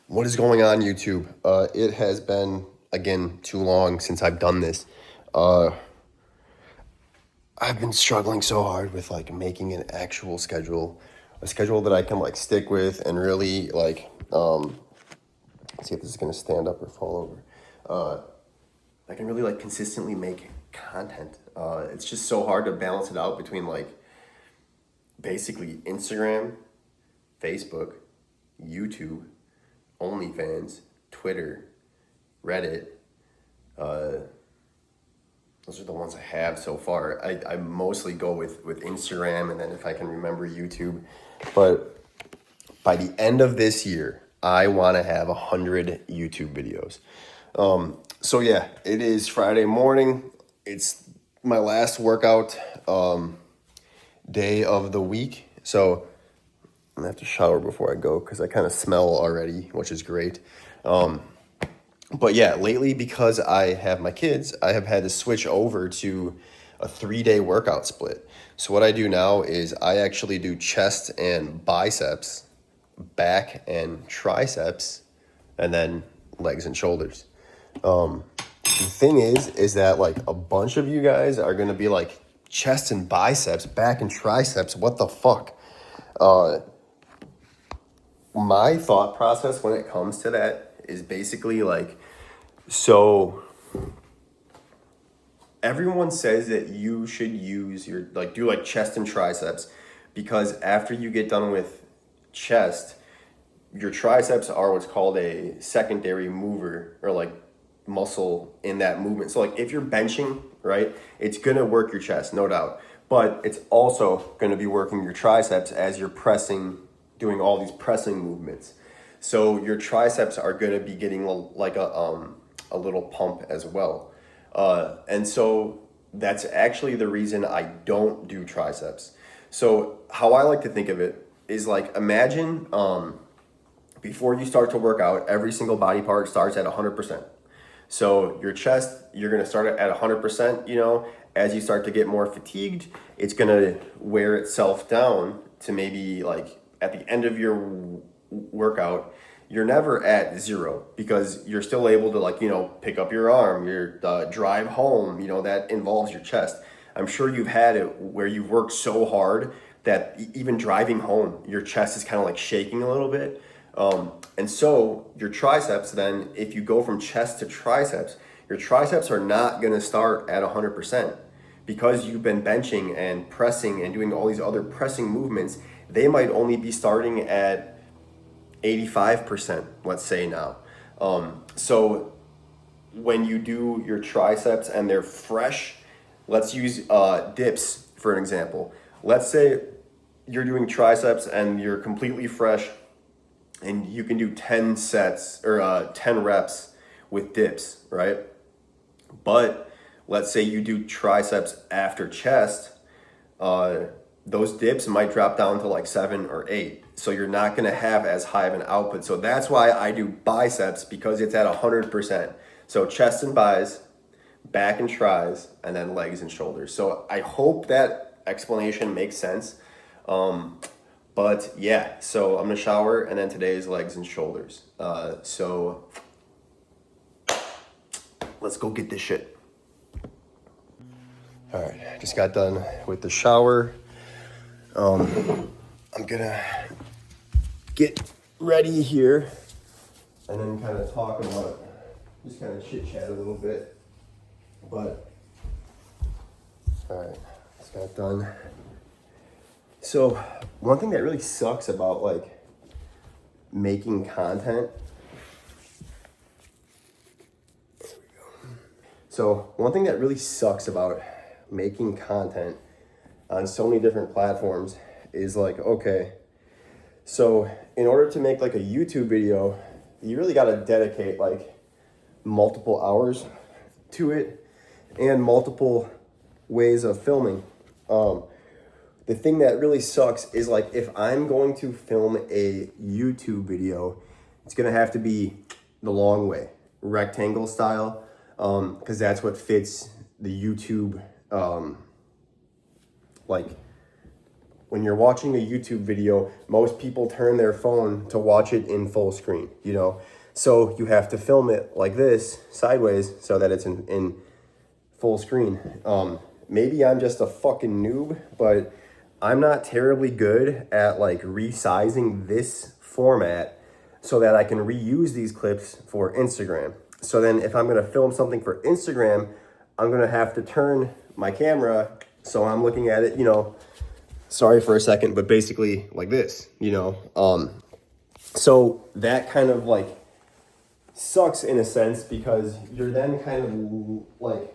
What is going on, YouTube? It has been, again, too long since I've done this. Uh, I've been struggling so hard with making an actual schedule, a schedule that I can stick with and really see if this is gonna stand up or fall over. I can really consistently make content. It's just so hard to balance it out between basically Instagram, Facebook, YouTube, OnlyFans, Twitter, Reddit. Those are the ones I have so far. I mostly go with Instagram, and then if I can remember, YouTube. But by the end of this year, I want to have 100 YouTube videos. So yeah, it is Friday morning. It's my last workout day of the week. So I'm gonna have to shower before I go because I kind of smell already, which is great. But yeah, lately, because I have my kids, I have had to switch over to a 3-day workout split. So what I do now is I actually do chest and biceps, back and triceps, and then legs and shoulders. The thing is that a bunch of you guys are gonna be like, chest and biceps, back and triceps, what the fuck? My thought process when it comes to that is basically so everyone says that you should use your do chest and triceps, because after you get done with chest, your triceps are what's called a secondary mover, or muscle in that movement. So if you're benching, right, it's gonna work your chest, no doubt, but it's also gonna be working your triceps as you're pressing, doing all these pressing movements. So your triceps are gonna be getting a little pump as well. And so that's actually the reason I don't do triceps. So how I like to think of it is imagine before you start to work out, every single body part starts at 100%. So your chest, you're gonna start at 100%, as you start to get more fatigued, it's gonna wear itself down to maybe at the end of your workout, you're never at zero, because you're still able to pick up your arm, your drive home, that involves your chest. I'm sure you've had it where you've worked so hard that even driving home, your chest is kind of shaking a little bit. And so your triceps, then if you go from chest to triceps, your triceps are not going to start at 100%, because you've been benching and pressing and doing all these other pressing movements. They might only be starting at 85%, let's say now. So when you do your triceps and they're fresh, let's use dips for an example. Let's say you're doing triceps and you're completely fresh, and you can do 10 sets or 10 reps with dips, right? But let's say you do triceps after chest, those dips might drop down to 7 or 8. So you're not gonna have as high of an output. So that's why I do biceps, because it's at 100%. So chest and bis, back and tris, and then legs and shoulders. So I hope that explanation makes sense. But yeah, so I'm gonna shower, and then today's legs and shoulders. So let's go get this shit. All right, just got done with the shower. I'm gonna get ready here, and then kind of talk about, just kind of chit chat a little bit. But all right, just got done. So one thing that really sucks about making content. There we go. So one thing that really sucks about making content on so many different platforms is okay, so in order to make a YouTube video, you really got to dedicate multiple hours to it and multiple ways of filming. The thing that really sucks is if I'm going to film a YouTube video, it's gonna have to be the long way, rectangle style, because that's what fits the YouTube when you're watching a YouTube video, most people turn their phone to watch it in full screen, you know? So you have to film it like this, sideways, so that it's in full screen. Maybe I'm just a fucking noob, but I'm not terribly good at like resizing this format so that I can reuse these clips for Instagram. So then if I'm gonna film something for Instagram, I'm gonna have to turn my camera so I'm looking at it, you know, sorry for a second, but basically like this, you know? So that kind of like sucks in a sense, because you're then kind of like,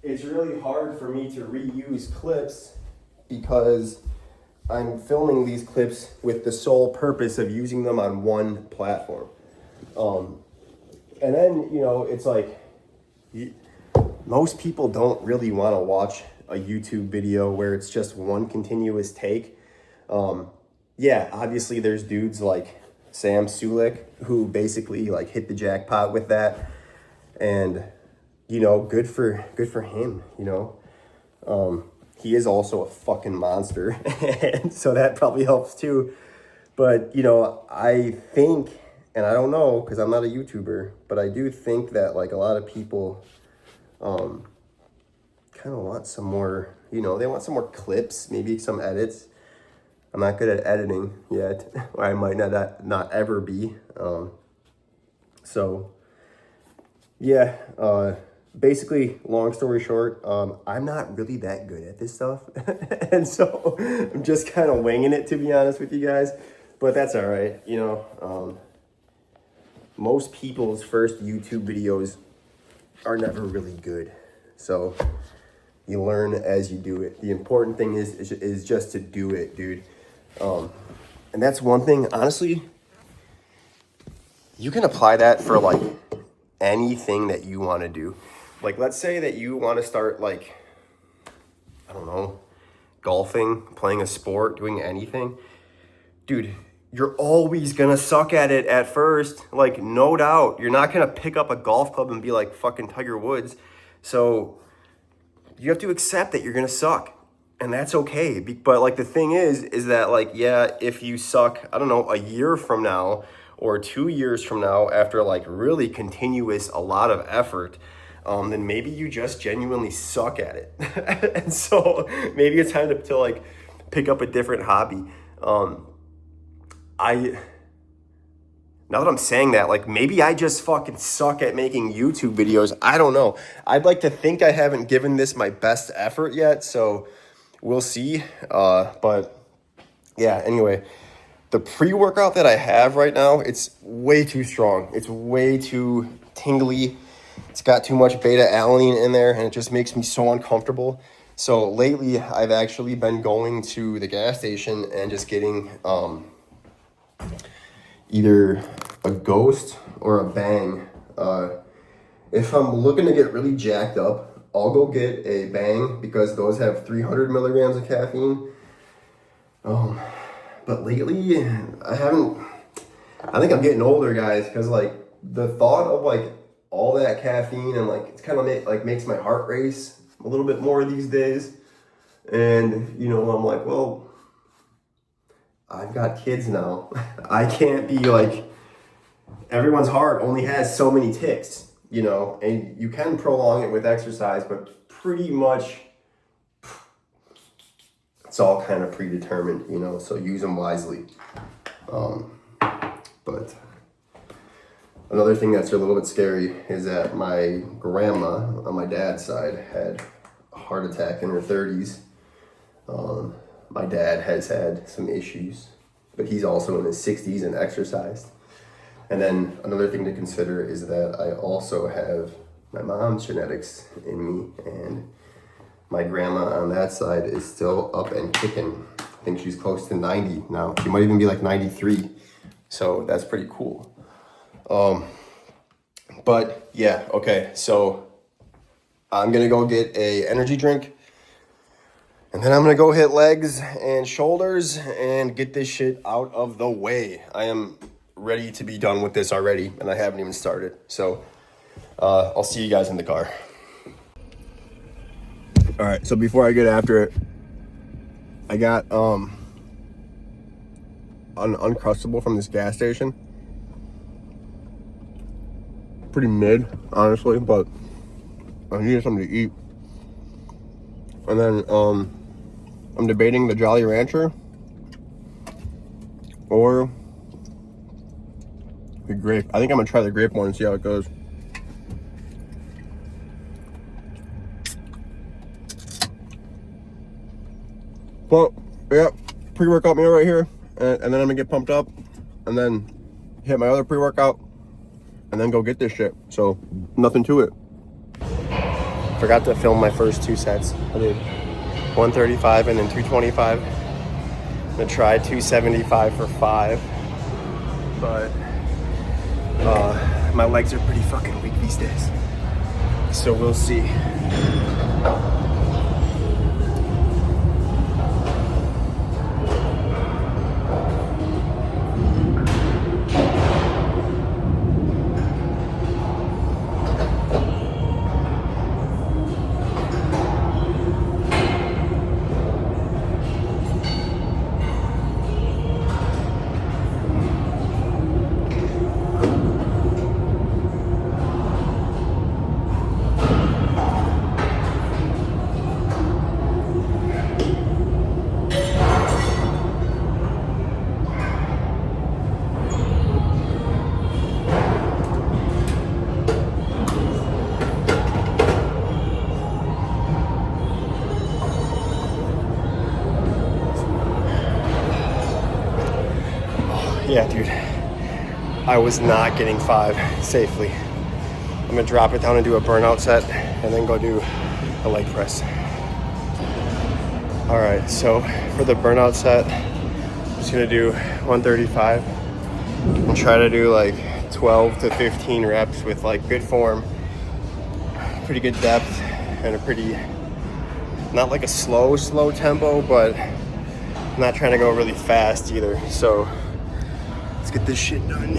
it's really hard for me to reuse clips because I'm filming these clips with the sole purpose of using them on one platform. And then, you know, it's like, most people don't really want to watch a YouTube video where it's just one continuous take. Yeah, obviously there's dudes like Sam Sulek who basically like hit the jackpot with that, and you know, good for him, you know. He is also a fucking monster, and so that probably helps too. But you know, I think, and I don't know because I'm not a YouTuber, but I do think that like a lot of people kind of want some more, you know, they want some more clips, maybe some edits. I'm not good at editing yet, or I might not ever be. So yeah, basically, long story short, I'm not really that good at this stuff. And so I'm just kind of winging it, to be honest with you guys, but that's all right. You know, most people's first YouTube videos are never really good. So you learn as you do it. The important thing is just to do it, dude. And that's one thing, honestly, you can apply that for like anything that you want to do. Like, let's say that you want to start like, I don't know, golfing, playing a sport, doing anything. Dude, you're always going to suck at it at first. Like, no doubt. You're not going to pick up a golf club and be like fucking Tiger Woods. So you have to accept that you're going to suck. And that's okay. But like the thing is that like, yeah, if you suck, I don't know, a year from now or 2 years from now, after like really continuous, a lot of effort, then maybe you just genuinely suck at it. And so maybe it's time to like pick up a different hobby. Now that I'm saying that, like maybe I just fucking suck at making YouTube videos. I don't know. I'd like to think I haven't given this my best effort yet, so we'll see. But yeah, anyway, the pre-workout that I have right now, it's way too strong. It's way too tingly. It's got too much beta-alanine in there, and it just makes me so uncomfortable. So lately, I've actually been going to the gas station and just getting either a Ghost or a Bang. If I'm looking to get really jacked up, I'll go get a Bang because those have 300 milligrams of caffeine. But lately, I think I'm getting older, guys, because like the thought of like all that caffeine and like it's kind of makes my heart race a little bit more these days. And you know, I'm like, well, I've got kids now. I can't be like, everyone's heart only has so many ticks, you know, and you can prolong it with exercise, but pretty much it's all kind of predetermined, you know, so use them wisely. But another thing that's a little bit scary is that my grandma on my dad's side had a heart attack in her 30s. My dad has had some issues, but he's also in his 60s and exercised. And then another thing to consider is that I also have my mom's genetics in me, and my grandma on that side is still up and kicking. I think she's close to 90 now. She might even be like 93. So that's pretty cool. But yeah, okay. So I'm gonna go get a energy drink, and then I'm gonna go hit legs and shoulders and get this shit out of the way. I am ready to be done with this already, and I haven't even started. So I'll see you guys in the car. All right, so before I get after it, I got an Uncrustable from this gas station. Pretty mid, honestly, but I needed something to eat. And then I'm debating the Jolly Rancher or the grape. I think I'm gonna try the grape one and see how it goes. Well, yeah, pre-workout meal right here, and then I'm gonna get pumped up, and then hit my other pre-workout, and then go get this shit. So nothing to it. Forgot to film my first 2 sets. I did 135 and then 225. I'm gonna try 275 for 5, but my legs are pretty fucking weak these days, so we'll see. Yeah, dude, I was not getting 5 safely. I'm gonna drop it down and do a burnout set and then go do a leg press. All right, so for the burnout set, I'm just gonna do 135 and try to do like 12 to 15 reps with like good form, pretty good depth, and a pretty, not like a slow tempo, but I'm not trying to go really fast either. So let's get this shit done.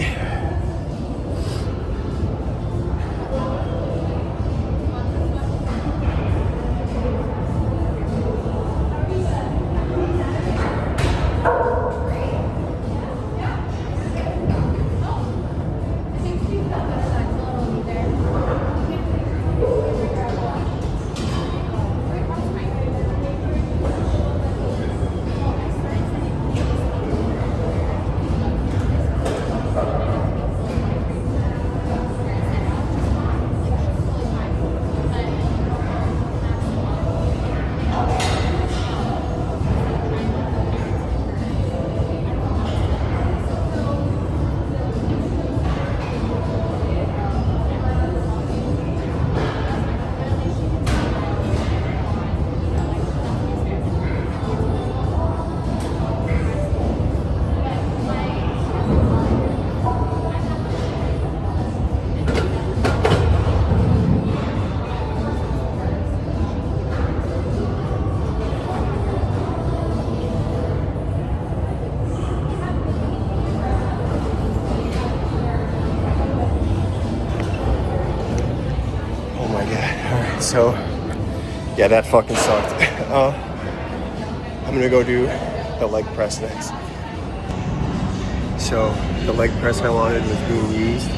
So, yeah, that fucking sucked. I'm gonna go do the leg press next. So, the leg press I wanted was being used.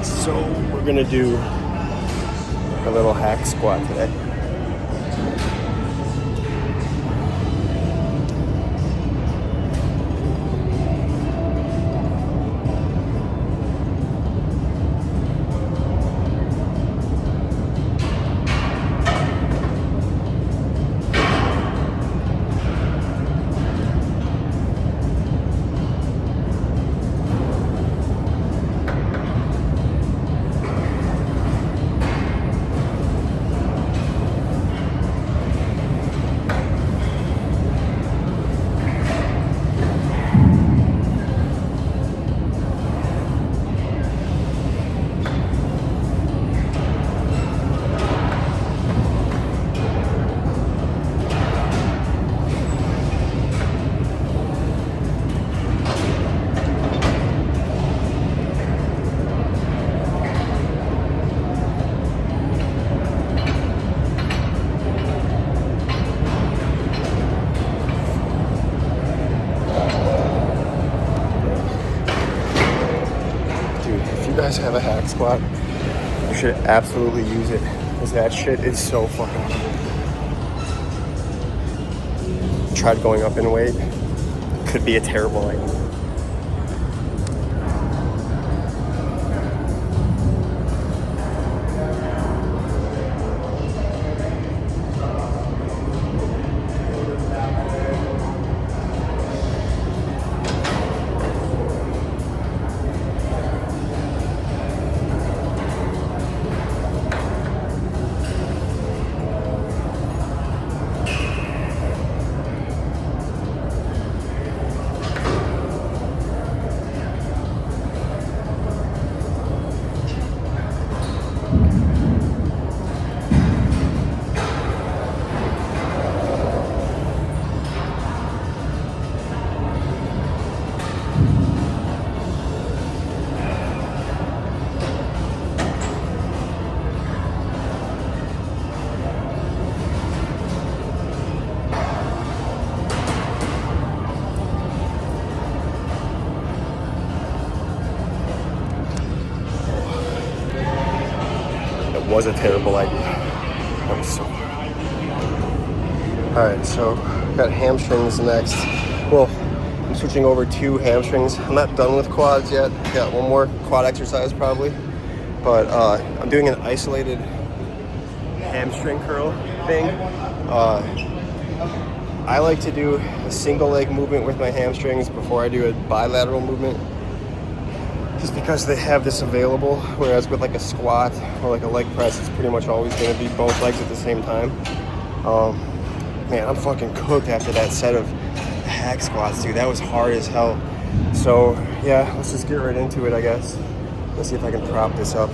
So, we're gonna do a little hack squat today. you guys have a hack squat, you should absolutely use it, because that shit is so fucking hard. Tried going up in weight. Could be a terrible idea. Was a terrible idea. That was so hard. Alright, so got hamstrings next. Well, I'm switching over to hamstrings. I'm not done with quads yet. Got one more quad exercise probably. But I'm doing an isolated hamstring curl thing. I like to do a single leg movement with my hamstrings before I do a bilateral movement, just because they have this available, whereas with like a squat or like a leg press, it's pretty much always going to be both legs at the same time. Man, I'm fucking cooked after that set of hack squats, dude. That was hard as hell. So yeah, let's just get right into it, I guess. Let's see if I can prop this up.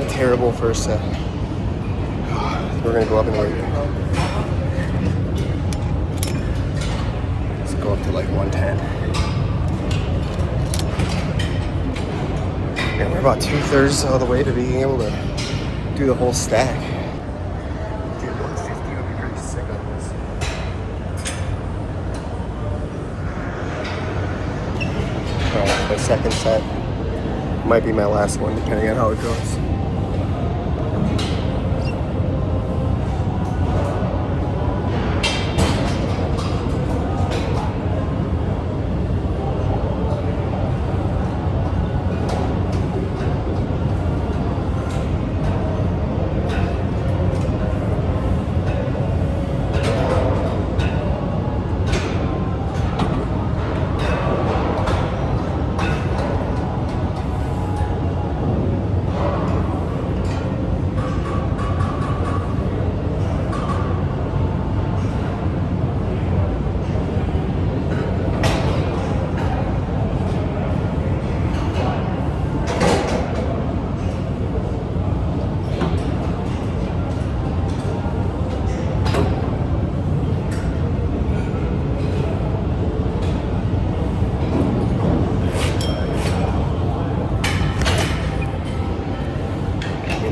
Terrible first set. We're gonna go up in weight. Let's go up to like 110. And we're about 2/3 of the way to being able to do the whole stack. Dude, 150 would be pretty sick on this. Alright, my second set. Might be my last one, depending on how it goes.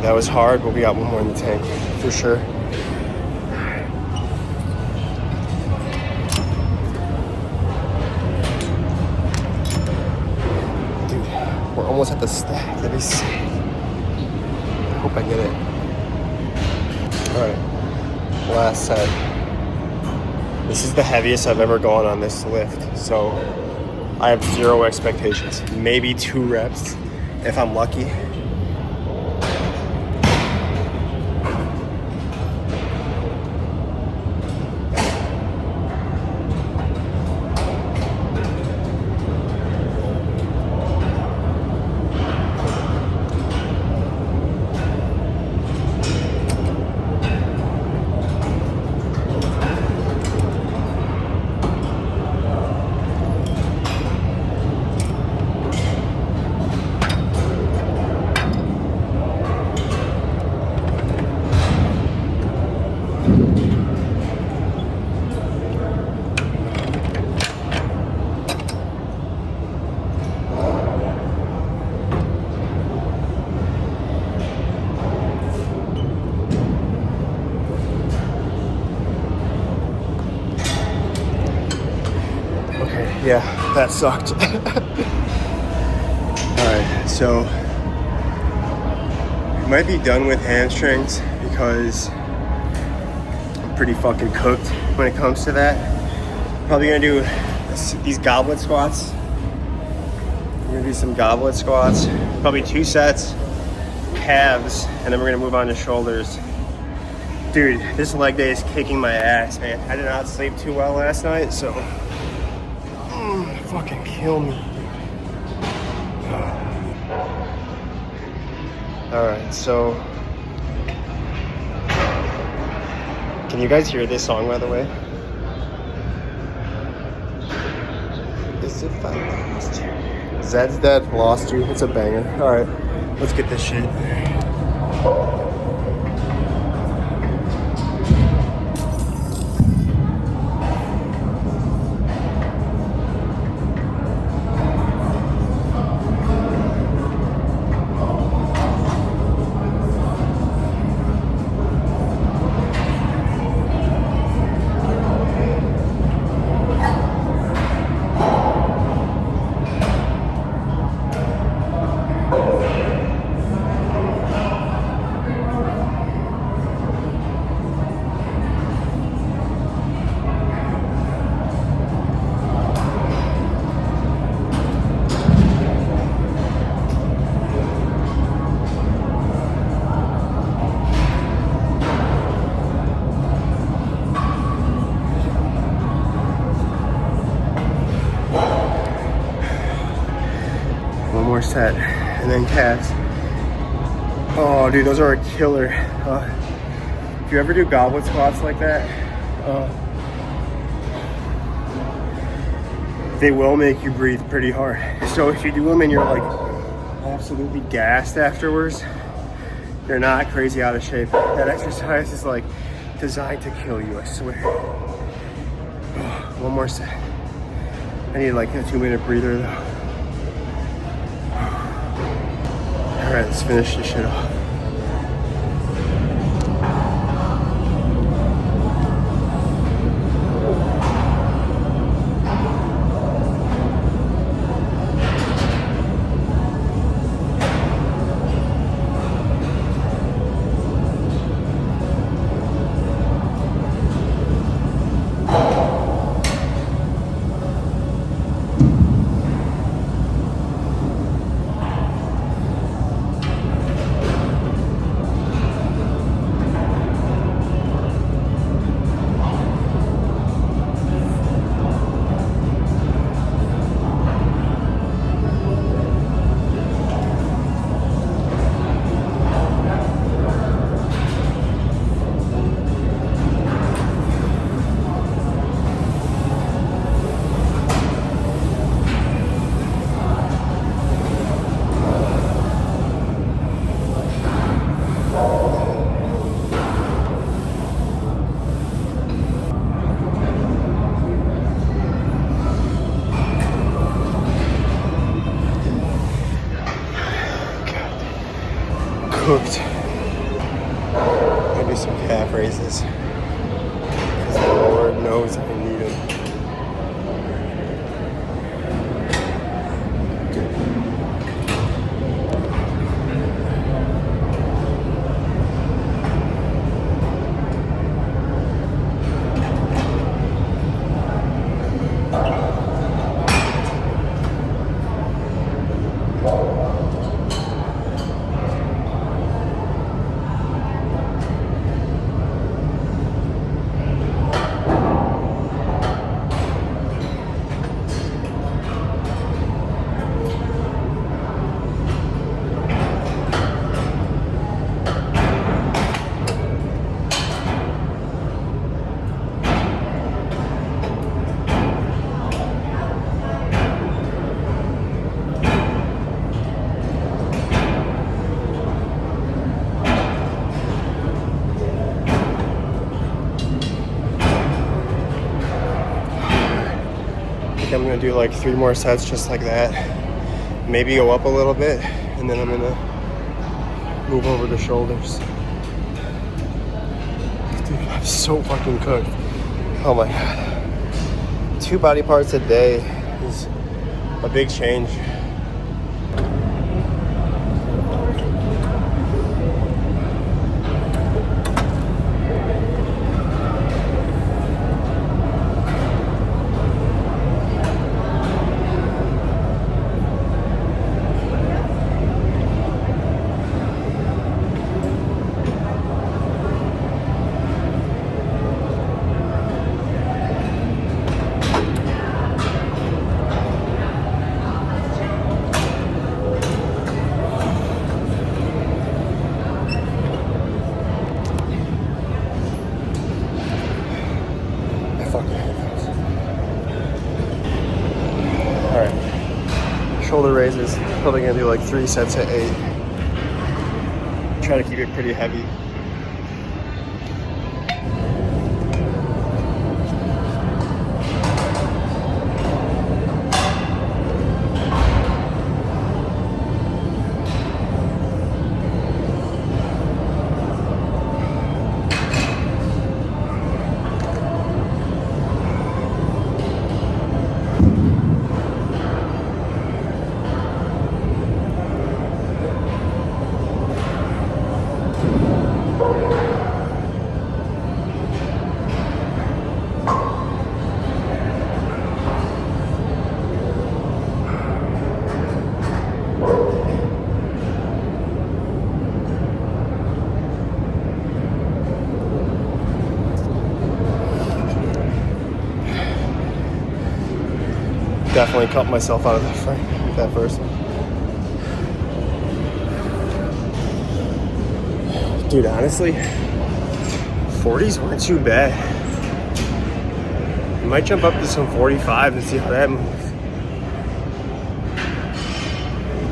That was hard, but we got one more in the tank, for sure. Dude, we're almost at the stack. That'd be sick. I hope I get it. Alright, last set. This is the heaviest I've ever gone on this lift, so I have 0 expectations. Maybe 2 reps, if I'm lucky. Yeah, that sucked. Alright, so I might be done with hamstrings because I'm pretty fucking cooked when it comes to that. Probably gonna do these goblet squats. We're gonna do some goblet squats, probably 2 sets, calves, and then we're gonna move on to shoulders. Dude, this leg day is kicking my ass, man. I did not sleep too well last night, so fucking kill me. Alright, so can you guys hear this song, by the way? Is if I lost you? Zed's Dead, Lost You. It's a banger. Alright, let's get this shit. One more set, and then calves. Oh, dude, those are a killer. If you ever do goblet squats like that, they will make you breathe pretty hard. So if you do them and you're like absolutely gassed afterwards, you're not crazy out of shape. That exercise is like designed to kill you, I swear. One more set. I need like a 2-minute breather though. All right, let's finish this shit off. Cooked. I do some calf raises because the Lord knows I need them. I'm gonna do like 3 more sets just like that. Maybe go up a little bit, and then I'm gonna move over to shoulders. Dude, I'm so fucking cooked. Oh my god. 2 body parts a day a big change. Alright. Shoulder raises. Probably gonna do like 3 sets at 8. Try to keep it pretty heavy. Definitely cut myself out of that frame with that first one. Dude, honestly, 40s weren't too bad. I might jump up to some 45 and see how that moves.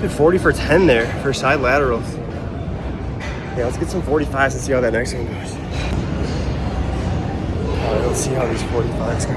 Did 40 for 10 there for side laterals. Yeah, let's get some 45s and see how that next one goes. Alright, let's see how these 45s go.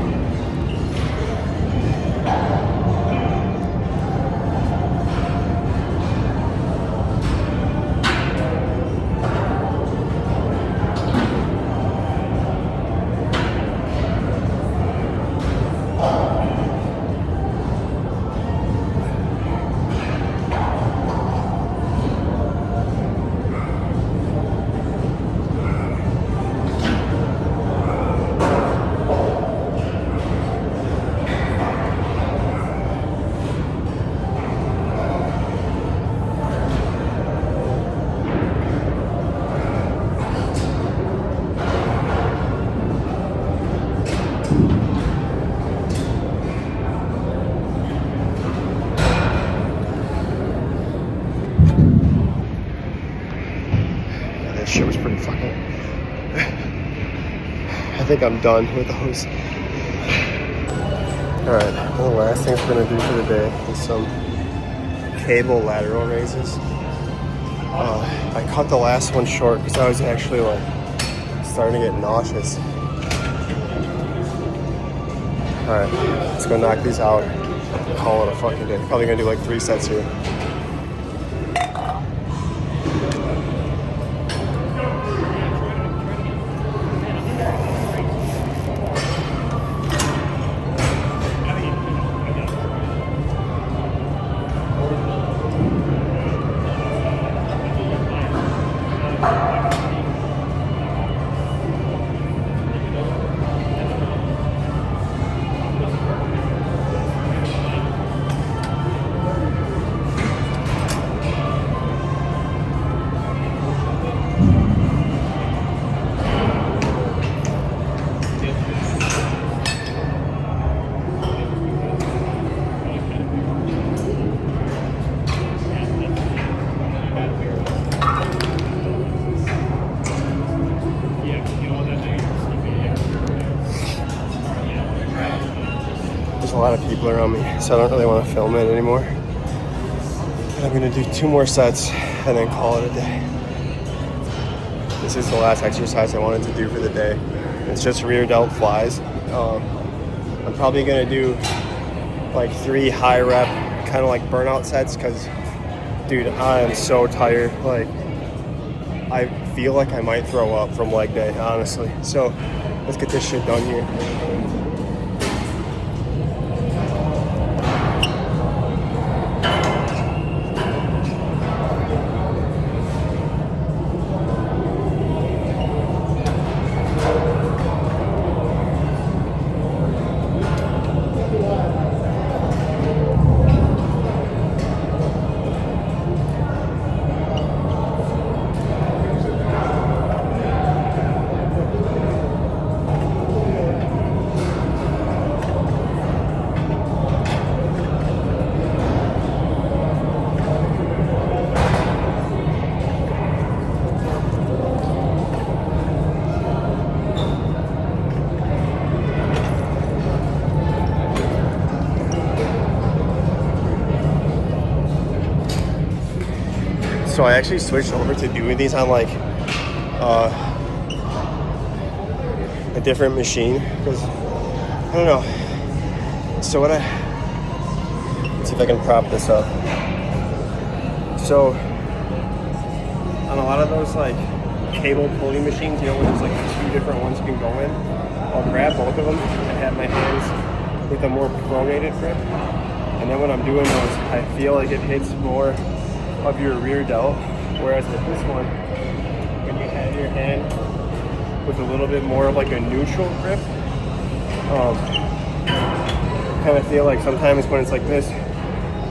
Shit was pretty fucking. I think I'm done with those. Alright, well, the last thing I'm gonna do for the day is some cable lateral raises. I cut the last one short because I was actually like starting to get nauseous. Alright, let's go knock these out and call it a fucking day. Probably gonna do like 3 sets here. There's a lot of people around me, so I don't really want to film it anymore. But I'm gonna do 2 more sets and then call it a day. This is the last exercise I wanted to do for the day. It's just rear delt flies. I'm probably gonna do like 3 high rep, kind of like burnout sets, because dude, I am so tired. Like, I feel like I might throw up from leg day, honestly. So let's get this shit done here. So I actually switched over to doing these on like a different machine because I don't know. So let's see if I can prop this up. So on a lot of those like cable pulling machines, you know, where there's like 2 different ones you can go in, I'll grab both of them and have my hands with a more pronated grip. And then when I'm doing those, I feel like it hits more of your rear delt. Whereas with this one, when you have your hand with a little bit more of like a neutral grip, kind of feel like sometimes when it's like this,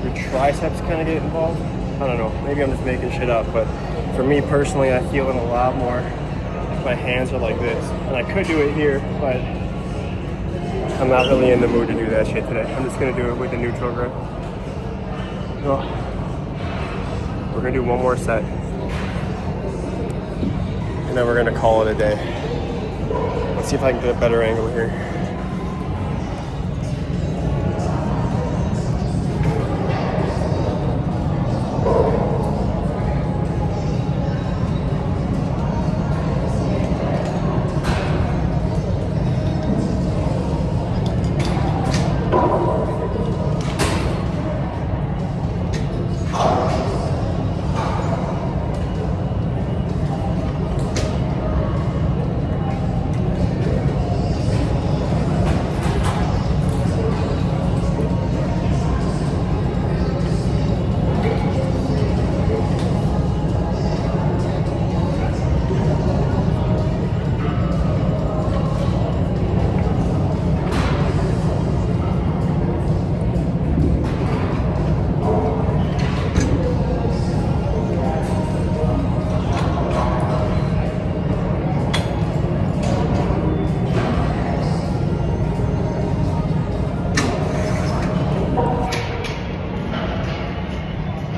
your triceps kind of get involved. I don't know, maybe I'm just making shit up, but for me personally, I feel it a lot more if my hands are like this. And I could do it here, but I'm not really in the mood to do that shit today. I'm just gonna do it with a neutral grip. So, we're gonna do one more set. And then we're gonna call it a day. Let's see if I can get a better angle here.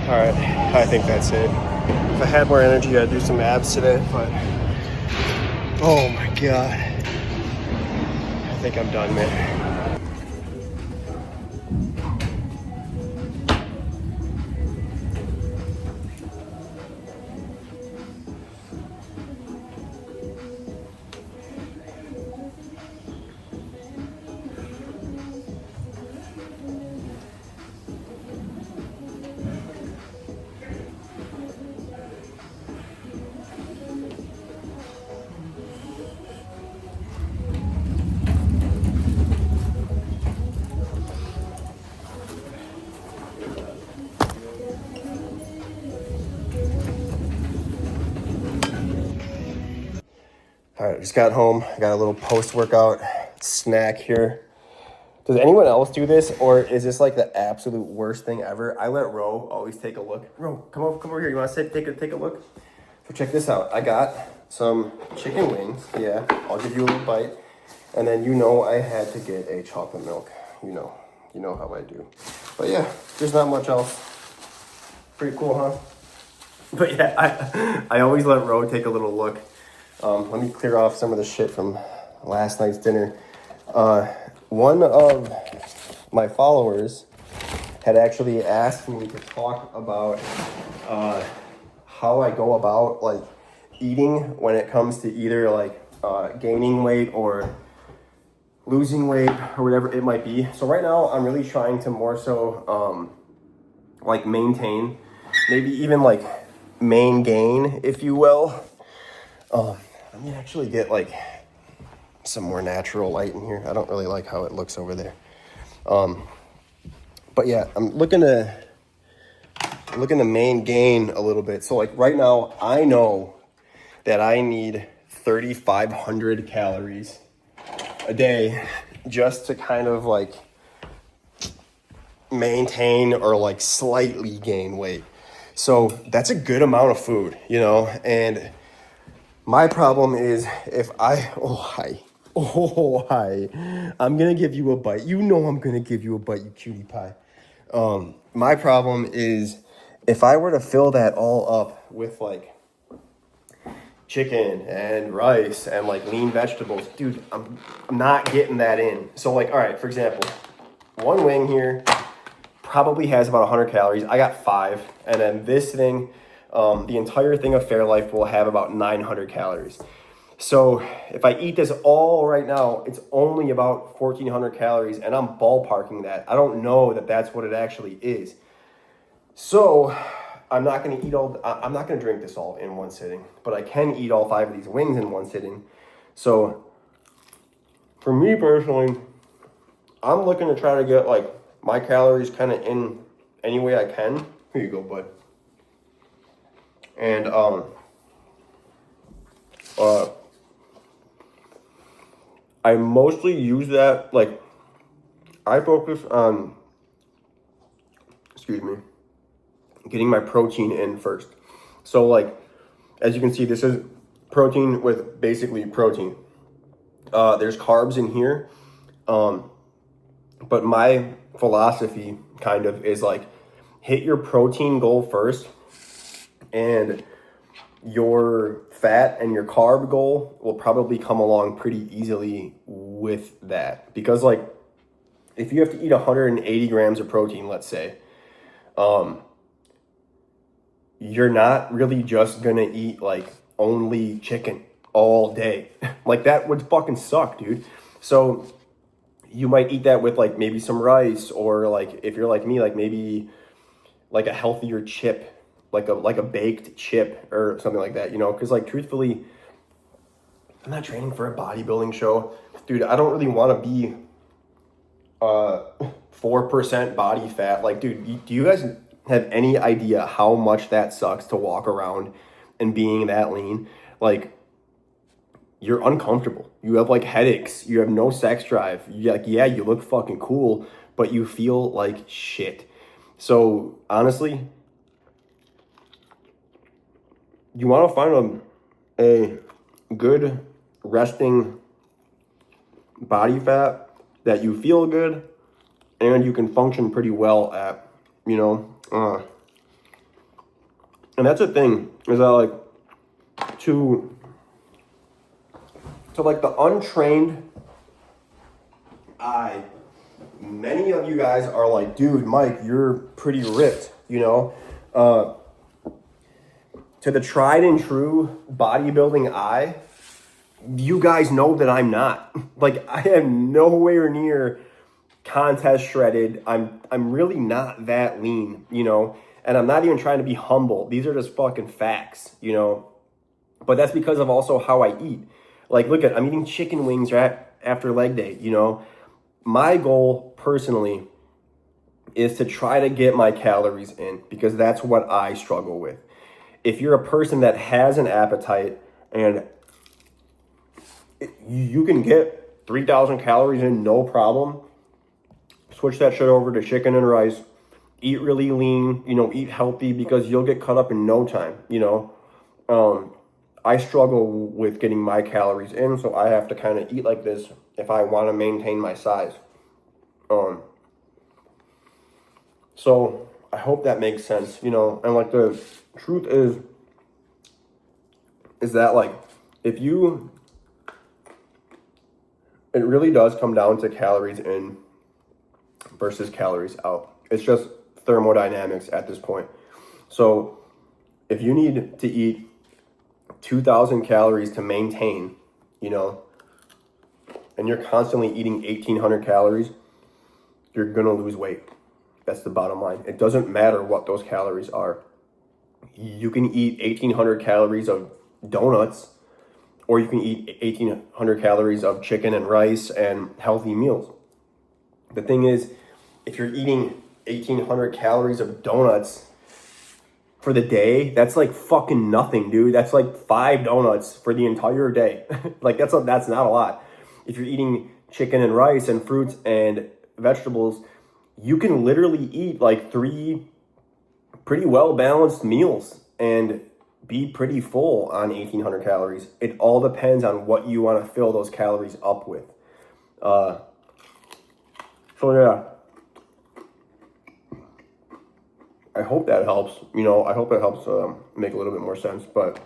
Alright, I think that's it. If I had more energy, I'd do some abs today, but oh my god. I think I'm done, man. All right, just got home. I got a little post-workout snack here. Does anyone else do this, or is this like the absolute worst thing ever? I let Ro always take a look. Ro, come over here. You want to take a look? So check this out. I got some chicken wings. Yeah, I'll give you a little bite. And then you know I had to get a chocolate milk. You know how I do. But yeah, there's not much else. Pretty cool, huh? But yeah, I always let Ro take a little look. Let me clear off some of the shit from last night's dinner. One of my followers had actually asked me to talk about how I go about like eating when it comes to either like gaining weight or losing weight or whatever it might be. So right now I'm really trying to more so like maintain, maybe even like main gain, if you will. Let me actually get like some more natural light in here. I don't really like how it looks over there. But yeah, I'm looking to main gain a little bit. So like right now, I know that I need 3,500 calories a day just to kind of like maintain or like slightly gain weight. So that's a good amount of food, you know, and my problem is if hi, I'm going to give you a bite. You know I'm going to give you a bite, you cutie pie. My problem is if I were to fill that all up with like chicken and rice and like lean vegetables, dude, I'm not getting that in. So like, all right, for example, one wing here probably has about 100 calories. I got 5. And then this thing, The entire thing of Fairlife will have about 900 calories. So if I eat this all right now, it's only about 1,400 calories, and I'm ballparking that. I don't know that that's what it actually is. So I'm not going to eat I'm not going to drink this all in one sitting, but I can eat all 5 of these wings in one sitting. So for me personally, I'm looking to try to get like my calories kind of in any way I can. Here you go, bud. And I mostly use that, like, I focus on, getting my protein in first. So, like, as you can see, this is protein with basically protein. There's carbs in here. But my philosophy kind of is like, hit your protein goal first, and your fat and your carb goal will probably come along pretty easily with that. Because, like, if you have to eat 180 grams of protein, let's say, you're not really just gonna eat like only chicken all day. Like, that would fucking suck, dude. So you might eat that with like maybe some rice, or like, if you're like me, like maybe like a healthier chip, like a baked chip or something like that, you know? Because, like, truthfully, I'm not training for a bodybuilding show, dude. I don't really want to be 4% body fat. Like, dude, do you guys have any idea how much that sucks to walk around and being that lean? Like, you're uncomfortable. You have like headaches. You have no sex drive. You, like, yeah, you look fucking cool, but you feel like shit. So honestly, you want to find a good resting body fat that you feel good and you can function pretty well at, you know. And that's the thing, is that, like, to like the untrained eye, many of you guys are like, dude, Mike, you're pretty ripped, you know. To the tried and true bodybuilding eye, you guys know that I'm not. Like, I am nowhere near contest shredded. I'm really not that lean, you know. And I'm not even trying to be humble. These are just fucking facts, you know. But that's because of also how I eat. Like, look I'm eating chicken wings right after leg day, you know. My goal personally is to try to get my calories in, because that's what I struggle with. If you're a person that has an appetite and you can get 3,000 calories in no problem, switch that shit over to chicken and rice, eat really lean, you know, eat healthy, because you'll get cut up in no time, you know. I struggle with getting my calories in, so I have to kind of eat like this if I want to maintain my size. So I hope that makes sense, you know. And, like, the truth is that, like, it really does come down to calories in versus calories out. It's just thermodynamics at this point. So if you need to eat 2,000 calories to maintain, you know, and you're constantly eating 1,800 calories, you're gonna lose weight. That's the bottom line. It doesn't matter what those calories are. You can eat 1,800 calories of donuts, or you can eat 1,800 calories of chicken and rice and healthy meals. The thing is, if you're eating 1,800 calories of donuts for the day, that's like fucking nothing, dude. That's like 5 donuts for the entire day. Like, that's not a lot. If you're eating chicken and rice and fruits and vegetables, you can literally eat like 3 pretty well balanced meals and be pretty full on 1,800 calories. It all depends on what you want to fill those calories up with. So yeah, I hope that helps. You know, I hope it helps make a little bit more sense. But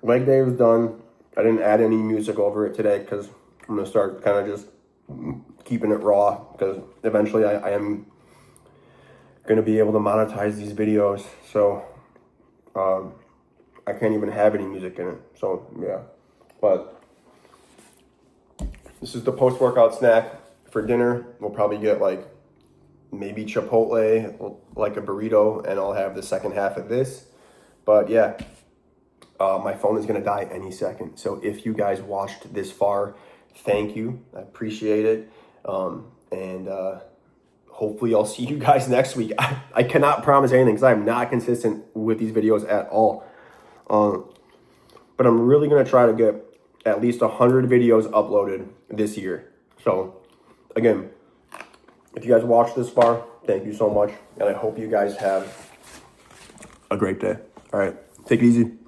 leg day was done. I didn't add any music over it today because I'm going to start kind of just keeping it raw, because eventually I am going to be able to monetize these videos. So I can't even have any music in it. So yeah, but this is the post-workout snack. For dinner, we'll probably get like maybe Chipotle, like a burrito, and I'll have the second half of this. But yeah, my phone is gonna die any second. So if you guys watched this far, thank you. I appreciate it. And hopefully I'll see you guys next week. I cannot promise anything because I'm not consistent with these videos at all. But I'm really gonna try to get at least 100 videos uploaded this year. So again, if you guys watched this far, thank you so much. And I hope you guys have a great day. All right, take it easy.